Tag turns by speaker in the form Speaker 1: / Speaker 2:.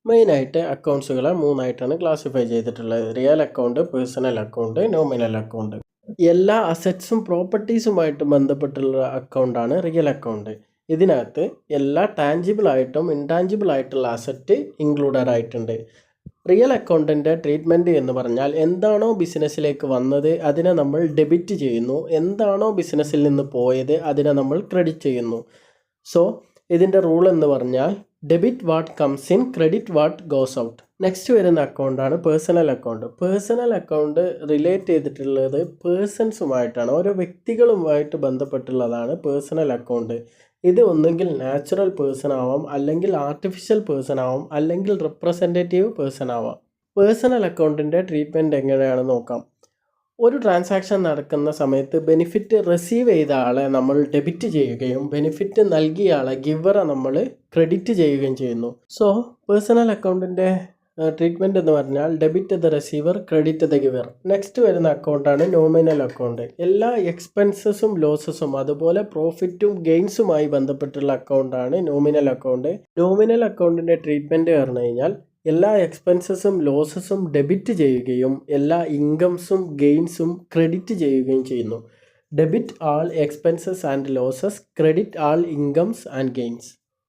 Speaker 1: മെയിനായിട്ട് അക്കൗണ്ട്സുകളെ മൂന്നായിട്ടാണ് ക്ലാസിഫൈ ചെയ്തിട്ടുള്ളത്. Real account, personal account, nominal account. എല്ലാ അസറ്റ്സും പ്രോപ്പർട്ടീസുമായിട്ട് ബന്ധപ്പെട്ടുള്ള അക്കൗണ്ടാണ് റിയൽ അക്കൗണ്ട്. ഇതിനകത്ത് എല്ലാ ടാഞ്ചിബിൾ ആയിട്ടും ഇൻടാഞ്ചിബിൾ ആയിട്ടുള്ള അസറ്റ് ഇൻക്ലൂഡഡ് ആയിട്ടുണ്ട്. റിയൽ അക്കൗണ്ടിൻ്റെ ട്രീറ്റ്മെൻറ്റ് എന്ന് പറഞ്ഞാൽ എന്താണോ ബിസിനസ്സിലേക്ക് വന്നത് അതിനെ നമ്മൾ ഡെബിറ്റ് ചെയ്യുന്നു, എന്താണോ ബിസിനസ്സിൽ നിന്ന് പോയത് അതിനെ നമ്മൾ ക്രെഡിറ്റ് ചെയ്യുന്നു. സോ ഇതിൻ്റെ റൂൾ എന്ന് പറഞ്ഞാൽ debit what comes in, credit what goes out. Next വരുന്ന അക്കൗണ്ടാണ് personal account. Personal account relate ചെയ്തിട്ടുള്ളത് പേഴ്സൺസുമായിട്ടാണ്, ഓരോ വ്യക്തികളുമായിട്ട് ബന്ധപ്പെട്ടുള്ളതാണ് പേഴ്സണൽ അക്കൗണ്ട്. ഇത് ഒന്നുകിൽ നാച്ചുറൽ പേഴ്സൺ ആവാം, അല്ലെങ്കിൽ ആർട്ടിഫിഷ്യൽ പേഴ്സൺ ആവാം, അല്ലെങ്കിൽ റെപ്രസെൻറ്റേറ്റീവ് പേഴ്സൺ ആവാം. പേഴ്സണൽ അക്കൗണ്ടിൻ്റെ ട്രീറ്റ്മെൻറ്റ് എങ്ങനെയാണെന്ന് നോക്കാം. ഒരു ട്രാൻസാക്ഷൻ നടക്കുന്ന സമയത്ത് ബെനിഫിറ്റ് റിസീവ് ചെയ്ത ആളെ നമ്മൾ ഡെബിറ്റ് ചെയ്യുകയും ബെനിഫിറ്റ് നൽകിയ ആളെ ഗിവറെ നമ്മൾ ക്രെഡിറ്റ് ചെയ്യുകയും ചെയ്യുന്നു. സോ പേഴ്സണൽ അക്കൗണ്ടിൻ്റെ ട്രീറ്റ്മെൻറ്റ് എന്ന് പറഞ്ഞാൽ debit the receiver, credit the giver. Next വരുന്ന അക്കൗണ്ടാണ് നോമിനൽ അക്കൗണ്ട്. എല്ലാ എക്സ്പെൻസസും ലോസസും അതുപോലെ പ്രോഫിറ്റും ഗെയിൻസുമായി ബന്ധപ്പെട്ടുള്ള അക്കൗണ്ടാണ് നോമിനൽ അക്കൗണ്ട്. നോമിനൽ അക്കൗണ്ടിൻ്റെ ട്രീറ്റ്മെൻറ്റ് പറഞ്ഞു കഴിഞ്ഞാൽ എല്ലാ എക്സ്പെൻസസും ലോസസും ഡെബിറ്റ് ചെയ്യുകയും എല്ലാ ഇൻകംസും ഗെയിൻസും ക്രെഡിറ്റ് ചെയ്യുകയും ചെയ്യുന്നു. Debit all expenses and losses, credit all incomes and gains.